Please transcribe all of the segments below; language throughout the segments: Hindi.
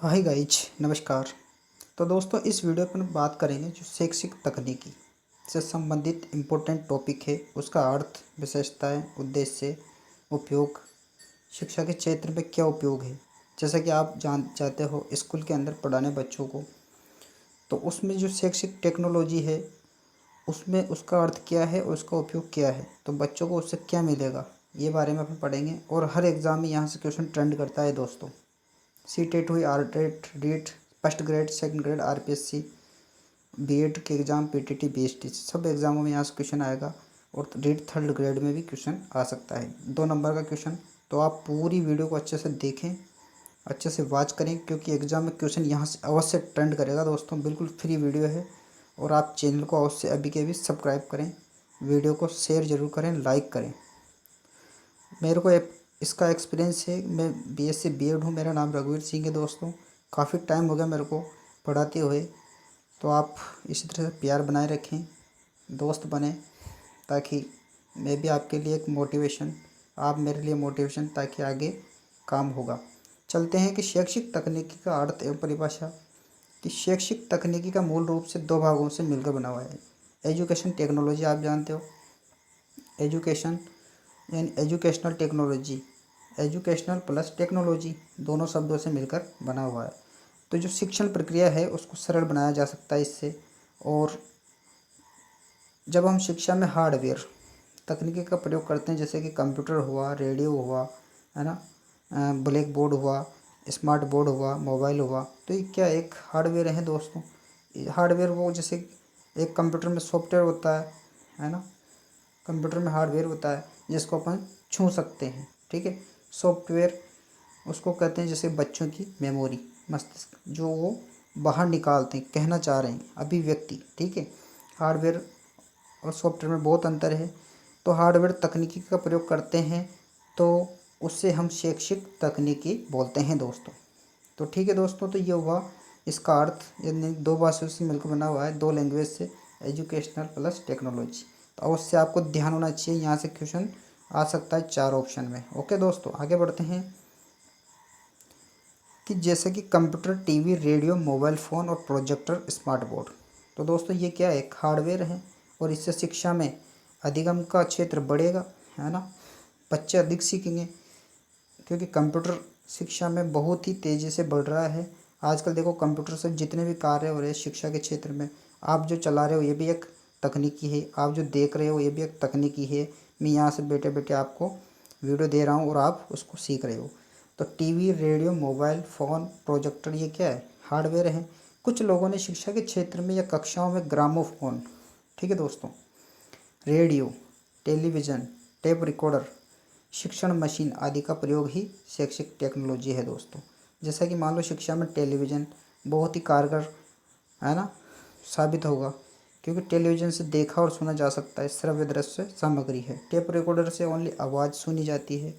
हाय गाइज, नमस्कार। तो दोस्तों, इस वीडियो पर हम बात करेंगे जो शैक्षिक तकनीकी से संबंधित इम्पोर्टेंट टॉपिक है, उसका अर्थ, विशेषताएं, उद्देश्य, उपयोग, शिक्षा के क्षेत्र में क्या उपयोग है। जैसा कि आप चाहते हो स्कूल के अंदर पढ़ाने बच्चों को, तो उसमें जो शैक्षिक टेक्नोलॉजी है उसमें उसका अर्थ क्या है और उसका उपयोग क्या है, तो बच्चों को उससे क्या मिलेगा, ये बारे में अपन पढ़ेंगे। और हर एग्ज़ाम में यहाँ से क्वेश्चन ट्रेंड करता है दोस्तों। सी टेट हुई, R TET, REET, first grade, second grade, RPSC, BEd के एग्ज़ाम, पीटीटी, बीएसटी, सब एग्ज़ामों में यहाँ से क्वेश्चन आएगा। और रीट थर्ड ग्रेड में भी क्वेश्चन आ सकता है, 2 नंबर का क्वेश्चन। तो आप पूरी वीडियो को अच्छे से देखें, अच्छे से वॉच करें, क्योंकि एग्ज़ाम में क्वेश्चन यहाँ से अवश्य ट्रेंड करेगा दोस्तों। बिल्कुल फ्री वीडियो है। और आप चैनल को अवश्य अभी के अभी सब्सक्राइब करें, वीडियो को शेयर ज़रूर करें, लाइक करें। मेरे को इसका एक्सपीरियंस है, मैं बीएससी बीएड हूँ, मेरा नाम रघुवीर सिंह है दोस्तों। काफ़ी टाइम हो गया मेरे को पढ़ाते हुए। तो आप इसी तरह से प्यार बनाए रखें, दोस्त बने, ताकि मैं भी आपके लिए एक मोटिवेशन, आप मेरे लिए मोटिवेशन, ताकि आगे काम होगा। चलते हैं कि शैक्षिक तकनीकी का अर्थ एवं परिभाषा। कि शैक्षिक तकनीकी का मूल रूप से 2 भागों से मिलकर बना हुआ है। एजुकेशन टेक्नोलॉजी, आप जानते हो, एजुकेशन यानी educational technology, educational plus technology, दोनों शब्दों से मिलकर बना हुआ है। तो जो शिक्षण प्रक्रिया है उसको सरल बनाया जा सकता है इससे। और जब हम शिक्षा में हार्डवेयर तकनीकी का प्रयोग करते हैं, जैसे कि कंप्यूटर हुआ, रेडियो हुआ, है ना, ब्लैक बोर्ड हुआ, स्मार्ट बोर्ड हुआ, मोबाइल हुआ, तो ये क्या एक हार्डवेयर है दोस्तों। हार्डवेयर वो जैसे एक कंप्यूटर में सॉफ्टवेयर होता है ना, कंप्यूटर में हार्डवेयर होता है जिसको अपन छू सकते हैं, ठीक है। सॉफ्टवेयर उसको कहते हैं जैसे बच्चों की मेमोरी, मस्तिष्क, जो वो बाहर निकालते हैं, कहना चाह रहे हैं, अभिव्यक्ति, ठीक है। हार्डवेयर और सॉफ्टवेयर में बहुत अंतर है। तो हार्डवेयर तकनीकी का प्रयोग करते हैं तो उससे हम शैक्षिक तकनीकी बोलते हैं दोस्तों। तो ठीक है दोस्तों, तो ये हुआ इसका अर्थ, यानी 2 भाषाओं से मिलकर बना हुआ है, 2 लैंग्वेज से, एजुकेशनल प्लस टेक्नोलॉजी। तो अवश्य आपको ध्यान होना चाहिए, यहाँ से क्वेश्चन आ सकता है 4 ऑप्शन में। ओके दोस्तों, आगे बढ़ते हैं। कि जैसे कि computer, TV, radio, mobile phone और प्रोजेक्टर, स्मार्ट बोर्ड। तो दोस्तों ये क्या है, एक हार्डवेयर है। और इससे शिक्षा में अधिगम का क्षेत्र बढ़ेगा, है ना, बच्चे अधिक सीखेंगे, क्योंकि कंप्यूटर शिक्षा में बहुत ही तेज़ी से बढ़ रहा है। आजकल देखो, कंप्यूटर से जितने भी कार्य हो रहे हैं शिक्षा के क्षेत्र में, आप जो चला रहे हो ये भी एक तकनीकी है, आप जो देख रहे हो ये भी एक तकनीकी है। मैं यहाँ से बैठे बैठे आपको वीडियो दे रहा हूँ और आप उसको सीख रहे हो। तो TV, radio, mobile phone, projector, ये क्या है, हार्डवेयर है। कुछ लोगों ने शिक्षा के क्षेत्र में या कक्षाओं में ग्रामोफोन, ठीक है दोस्तों, रेडियो, टेलीविज़न, टेप रिकॉर्डर, शिक्षण मशीन आदि का प्रयोग ही शैक्षिक टेक्नोलॉजी है दोस्तों। जैसा कि मान लो शिक्षा में टेलीविज़न बहुत ही कारगर, है ना, साबित होगा, क्योंकि टेलीविज़न से देखा और सुना जा सकता है, श्रव्य दृश्य सामग्री है। टेप रिकॉर्डर से ओनली आवाज़ सुनी जाती है।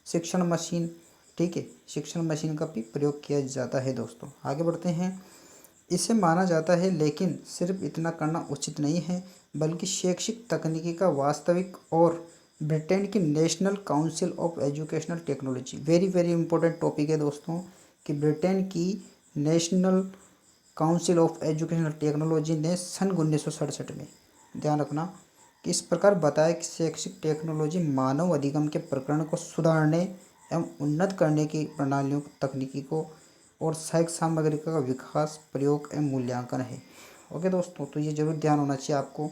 शिक्षण मशीन, ठीक है, शिक्षण मशीन का भी प्रयोग किया जाता है दोस्तों। आगे बढ़ते हैं। इसे माना जाता है, लेकिन सिर्फ इतना करना उचित नहीं है, बल्कि शैक्षिक तकनीकी का वास्तविक और ब्रिटेन की national Council of Educational technology, very very important topic है दोस्तों, कि ब्रिटेन की national Council of Educational technology ने सन 1967 में, ध्यान रखना, कि इस प्रकार बताया कि शैक्षिक टेक्नोलॉजी मानव अधिगम के प्रकरण को सुधारने एवं उन्नत करने की प्रणालियों, तकनीकी को और सहायक सामग्री का विकास, प्रयोग एवं मूल्यांकन है। ओके दोस्तों, तो ये जरूर ध्यान होना चाहिए आपको।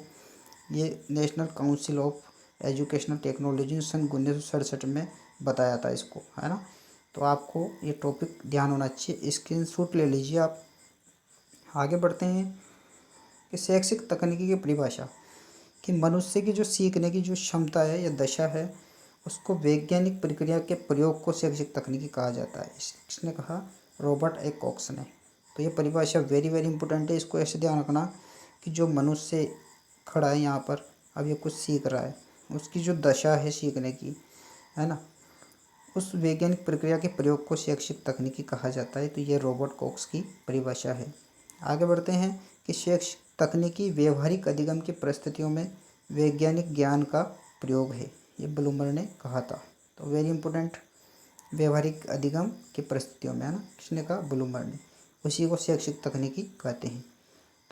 ये National Council of Educational Technology सन 1967 में बताया था इसको, है ना। तो आपको ये टॉपिक ध्यान होना चाहिए, स्क्रीनशॉट ले लीजिए आप। आगे बढ़ते हैं। कि शैक्षिक तकनीकी की परिभाषा, कि मनुष्य की जो सीखने की जो क्षमता है या दशा है, उसको वैज्ञानिक प्रक्रिया के प्रयोग को शैक्षिक तकनीकी कहा जाता है। इसने कहा रॉबर्ट ए कॉक्स ने। तो ये परिभाषा वेरी वेरी इंपॉर्टेंट है, इसको ऐसे ध्यान रखना कि जो मनुष्य खड़ा है यहाँ पर, अब ये कुछ सीख रहा है, उसकी जो दशा है सीखने की, है ना, उस वैज्ञानिक प्रक्रिया के प्रयोग को शैक्षिक तकनीकी कहा जाता है। तो ये रॉबर्ट कॉक्स की परिभाषा है। आगे बढ़ते हैं। कि शैक्षिक तकनीकी व्यवहारिक अधिगम की परिस्थितियों में वैज्ञानिक ज्ञान का प्रयोग है, ये ब्लूमर ने कहा था। तो वेरी इंपॉर्टेंट, व्यवहारिक अधिगम की परिस्थितियों में, है ना। किसने कहा? ब्लूमर ने। उसी को शैक्षिक तकनीकी कहते हैं।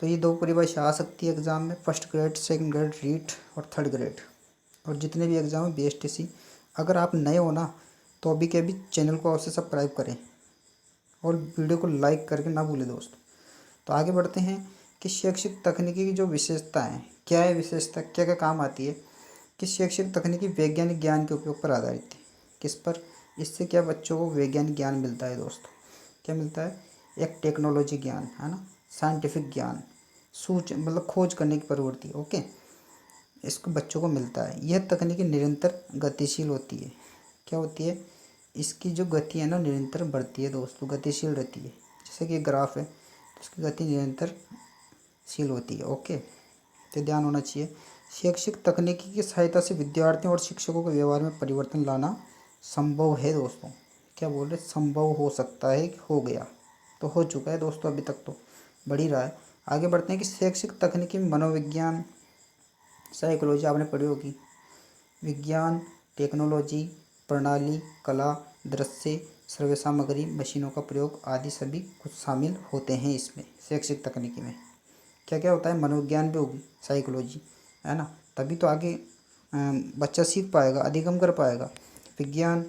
तो ये दो परिभाषा आ सकती है एग्जाम में, first grade, second grade, REET और थर्ड ग्रेड। और जितने भी एग्जाम है BSTC। अगर आप नए हो ना तो अभी के अभी चैनल को अवश्य सब्सक्राइब करें और वीडियो को लाइक करके ना भूलें दोस्तों। तो आगे बढ़ते हैं कि शैक्षिक तकनीकी की जो विशेषता है, क्या है विशेषता, क्या क्या काम आती है। कि शैक्षिक तकनीकी वैज्ञानिक ज्ञान के उपयोग पर आधारित है। किस पर? इससे क्या बच्चों को वैज्ञानिक ज्ञान मिलता है दोस्तों। क्या मिलता है? एक टेक्नोलॉजी ज्ञान, है ना, साइंटिफिक ज्ञान, सूच मतलब खोज करने की प्रवृत्ति। ओके, इसको बच्चों को मिलता है। यह तकनीकी निरंतर गतिशील होती है। क्या होती है? इसकी जो गति है ना निरंतर बढ़ती है दोस्तों, गतिशील रहती है। जैसे कि ग्राफ है तो उसकी गति निरंतरशील होती है। ओके, तो ध्यान होना चाहिए। शैक्षिक तकनीकी की सहायता से विद्यार्थियों और शिक्षकों के व्यवहार में परिवर्तन लाना संभव है दोस्तों। क्या बोल रहे? संभव हो सकता है, हो गया तो हो चुका है दोस्तों, अभी तक तो बढ़ ही रहा है। आगे बढ़ते हैं कि शैक्षिक तकनीकी में मनोविज्ञान, साइकोलॉजी आपने पढ़ी होगी, विज्ञान, टेक्नोलॉजी, प्रणाली, कला, दृश्य, श्रव्य सामग्री, मशीनों का प्रयोग आदि सभी कुछ शामिल होते हैं इसमें शैक्षिक तकनीकी में। क्या क्या होता है? मनोविज्ञान भी होगी, साइकोलॉजी, है ना, तभी तो आगे बच्चा सीख पाएगा, अधिगम कर पाएगा। विज्ञान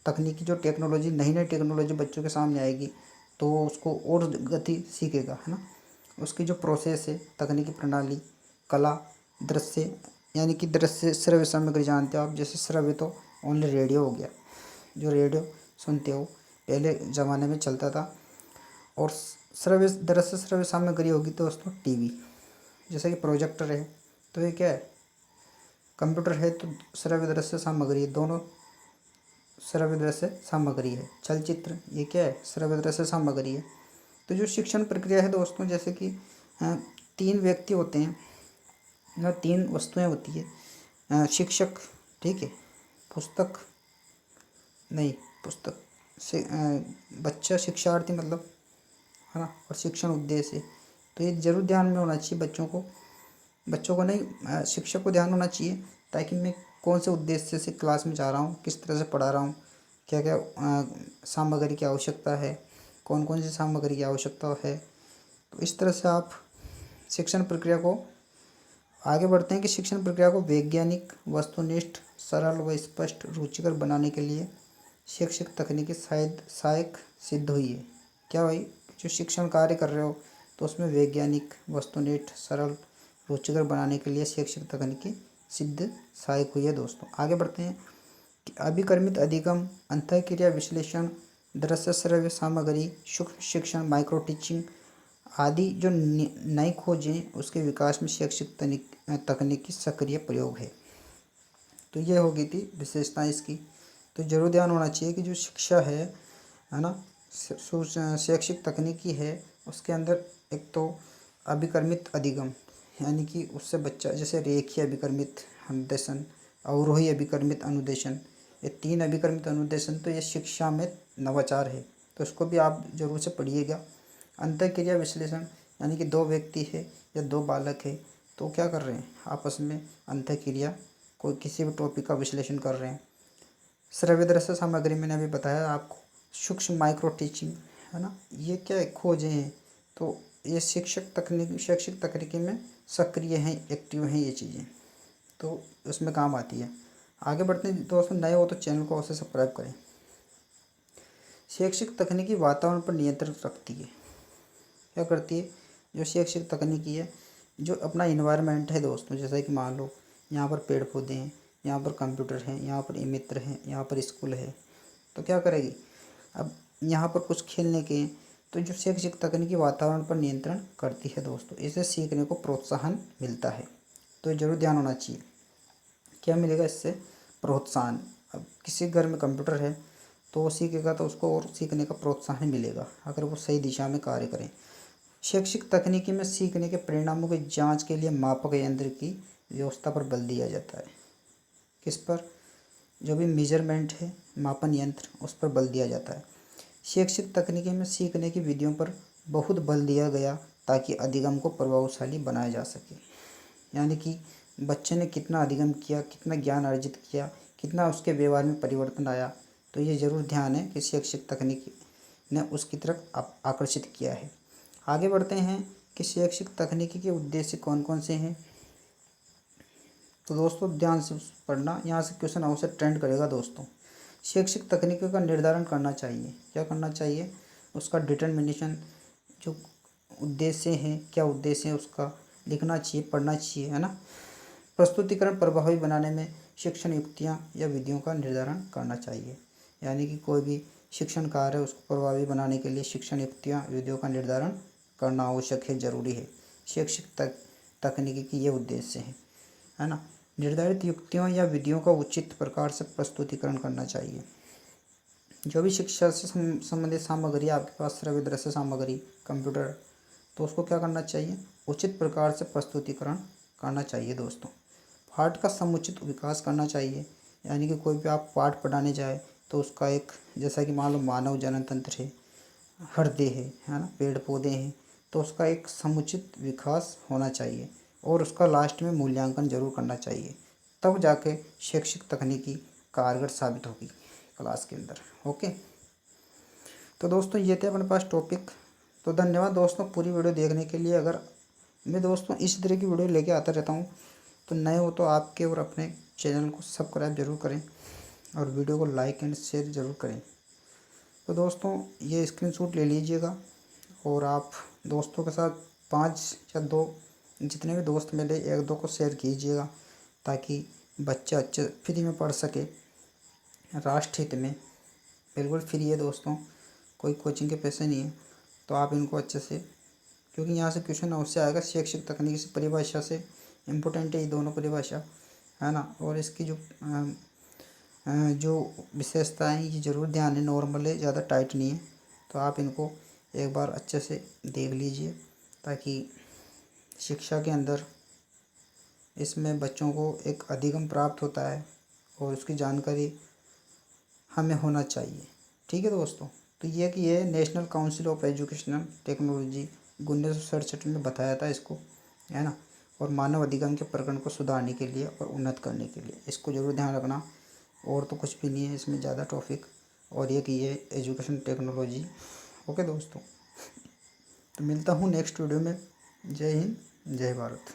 तकनीकी जो टेक्नोलॉजी, नई नई टेक्नोलॉजी बच्चों के सामने आएगी तो वो उसको और गति सीखेगा, है ना। उसकी जो प्रोसेस है, तकनीकी प्रणाली, कला, दृश्य, यानी कि दृश्य श्रव्य सामग्री जानते हो आप, जैसे श्रव्य तो ओनली रेडियो हो गया, जो रेडियो सुनते हो पहले ज़माने में चलता था। और श्रव्य दृश्य श्रव्य सामग्री होगी तो दोस्तों टीवी, जैसे कि प्रोजेक्टर है तो ये क्या है? कंप्यूटर है तो श्रव्य दृश्य सामग्री है, दोनों श्रव्य दृश्य सामग्री है। चलचित्र ये क्या है? श्रव्य दृश्य सामग्री है। तो जो शिक्षण प्रक्रिया है दोस्तों, जैसे कि तीन व्यक्ति होते हैं या तीन वस्तुएं होती है। शिक्षक, ठीक है, पुस्तक नहीं, पुस्तक से बच्चा, शिक्षार्थी मतलब, है ना, और शिक्षण उद्देश्य। तो ये जरूर ध्यान में होना चाहिए बच्चों को नहीं, शिक्षक को ध्यान होना चाहिए, ताकि मैं कौन से उद्देश्य से क्लास में जा रहा हूँ, किस तरह से पढ़ा रहा हूँ, क्या क्या सामग्री की आवश्यकता है, कौन कौन सी सामग्री की आवश्यकता है। तो इस तरह से आप शिक्षण प्रक्रिया को आगे बढ़ते हैं कि शिक्षण प्रक्रिया को वैज्ञानिक, वस्तुनिष्ठ, सरल व स्पष्ट, रुचिकर बनाने के लिए शैक्षिक तकनीकी शायद सहायक सिद्ध हुई है। क्या भाई? जो शिक्षण कार्य कर रहे हो तो उसमें वैज्ञानिक, वस्तुनिष्ठ, सरल, रुचिकर बनाने के लिए शैक्षिक तकनीकी सिद्ध सहायक हुई है दोस्तों। आगे बढ़ते हैं कि अभिकर्मित अधिगम, अंतःक्रिया विश्लेषण, दृश्य श्रव्य सामग्री, सूक्ष्म शिक्षण, माइक्रो टीचिंग आदि जो नई खोजें उसके विकास में शैक्षिक तकनीकी सक्रिय प्रयोग है। तो ये हो गई थी विशेषताएं इसकी। तो जरूर ध्यान होना चाहिए कि जो शिक्षा है ना, शैक्षिक तकनीकी है, उसके अंदर एक तो अभिकर्मित अधिगम, यानी कि उससे बच्चा, जैसे रेखीय अभिकर्मित अनुदेशन, अवरोही अभिकर्मित अनुदेशन, ये तीन अभिकर्मित अनुदेशन, तो ये शिक्षा में नवाचार है, तो इसको भी आप जरूर से पढ़िएगा। अंतःक्रिया विश्लेषण, यानी कि दो व्यक्ति है या दो बालक है तो क्या कर रहे हैं, आपस में अंतःक्रिया, कोई किसी भी टॉपिक का विश्लेषण कर रहे हैं। श्रव्य दृश्य सामग्री मैंने अभी बताया आपको। सूक्ष्म माइक्रो टीचिंग, है ना, ये क्या है? खोजें हैं। तो ये शैक्षिक तकनीकी में सक्रिय हैं, एक्टिव हैं ये चीज़ें, तो उसमें काम आती है। आगे बढ़ते हैं दोस्तों, नए हो तो चैनल को अवश्य सब्सक्राइब करें। शैक्षिक तकनीकी वातावरण पर नियंत्रण रखती है। क्या करती है? जो शैक्षिक तकनीकी है, जो अपना इन्वायरमेंट है दोस्तों, जैसा कि मान लो यहाँ पर पेड़ पौधे हैं, यहाँ पर कंप्यूटर है, यहाँ पर मित्र हैं, यहाँ पर स्कूल है, तो क्या करेगी? अब यहाँ पर कुछ खेलने के हैं, तो जो शैक्षिक तकनीकी वातावरण पर नियंत्रण करती है दोस्तों, इससे सीखने को प्रोत्साहन मिलता है। तो जरूर ध्यान होना चाहिए। क्या मिलेगा इससे? प्रोत्साहन। अब किसी घर में कंप्यूटर है तो वो सीखेगा तो उसको और सीखने का प्रोत्साहन मिलेगा, अगर वो सही दिशा में कार्य करें। शैक्षिक तकनीकी में सीखने के परिणामों की जांच के लिए मापक यंत्र की व्यवस्था पर बल दिया जाता है। किस पर? जो भी मेजरमेंट है, मापन यंत्र, उस पर बल दिया जाता है। शैक्षिक तकनीकी में सीखने की विधियों पर बहुत बल दिया गया ताकि अधिगम को प्रभावशाली बनाया जा सके। यानी कि बच्चे ने कितना अधिगम किया, कितना ज्ञान अर्जित किया, कितना उसके व्यवहार में परिवर्तन आया, तो ये ज़रूर ध्यान है कि शैक्षिक तकनीक ने उसकी तरफ आकर्षित किया है। आगे बढ़ते हैं कि शैक्षिक तकनीकी के उद्देश्य कौन कौन से हैं। तो दोस्तों ध्यान से पढ़ना, यहाँ से क्वेश्चन अवश्य ट्रेंड करेगा दोस्तों। शैक्षिक तकनीकों का निर्धारण करना चाहिए, क्या करना चाहिए, उसका डिटर्मिनेशन, जो उद्देश्य हैं, क्या उद्देश्य है उसका लिखना चाहिए, पढ़ना चाहिए, है ना। प्रस्तुतिकरण प्रभावी बनाने में शिक्षण युक्तियाँ या विधियों का निर्धारण करना चाहिए, यानी कि कोई भी शिक्षण कार्य है उसको प्रभावी बनाने के लिए शिक्षण युक्तियाँ विधियों का निर्धारण करना आवश्यक है, जरूरी है। शैक्षिक तकनीकी की ये उद्देश्य है ना। निर्धारित युक्तियों या विधियों का उचित प्रकार से प्रस्तुतिकरण करना चाहिए। जो भी शिक्षा से संबंधित सामग्री आपके पास, श्रव्य दृश्य सामग्री, कंप्यूटर, तो उसको क्या करना चाहिए, उचित प्रकार से प्रस्तुतिकरण करना चाहिए दोस्तों। पाठ का समुचित विकास करना चाहिए, यानी कि कोई भी आप पाठ पढ़ाने जाए तो उसका एक, जैसा कि मान लो मानव जनन तंत्र है, हृदय है ना, पेड़ पौधे हैं, तो उसका एक समुचित विकास होना चाहिए और उसका लास्ट में मूल्यांकन जरूर करना चाहिए, तब जाके शैक्षिक तकनीकी कारगर साबित होगी क्लास के अंदर। ओके, तो दोस्तों ये थे अपने पास टॉपिक। तो धन्यवाद दोस्तों पूरी वीडियो देखने के लिए। अगर मैं दोस्तों इस तरह की वीडियो लेके आता रहता हूँ, तो नए हो तो आपके और अपने चैनल को सब्सक्राइब जरूर करें और वीडियो को लाइक एंड शेयर ज़रूर करें। तो दोस्तों ये स्क्रीनशॉट ले लीजिएगा और आप दोस्तों के साथ 5 या 2 जितने भी दोस्त मिले 1-2 को शेयर कीजिएगा, ताकि बच्चे अच्छे फ्री में पढ़ सके, राष्ट्र हित में। बिल्कुल फ्री है दोस्तों, कोई कोचिंग के पैसे नहीं है। तो आप इनको अच्छे से, क्योंकि यहाँ से क्वेश्चन अवश्य आएगा, शैक्षिक तकनीक से परिभाषा से इम्पोर्टेंट है ये दोनों परिभाषा, है ना। और इसकी जो विशेषताएँ ये ज़रूर ध्यान है, नॉर्मल है, ज़्यादा टाइट नहीं है। तो आप इनको एक बार अच्छे से देख लीजिए, ताकि शिक्षा के अंदर इसमें बच्चों को एक अधिगम प्राप्त होता है और उसकी जानकारी हमें होना चाहिए। ठीक है दोस्तों, तो ये National Council of Educational technology 1967 में बताया था इसको, है ना। और मानव अधिगम के प्रकरण को सुधारने के लिए और उन्नत करने के लिए इसको ज़रूर ध्यान रखना। और तो कुछ भी नहीं है इसमें ज़्यादा टॉपिक, और ये एजुकेशन टेक्नोलॉजी। ओके दोस्तों, तो मिलता हूँ नेक्स्ट वीडियो में। जय हिंद, जय भारत।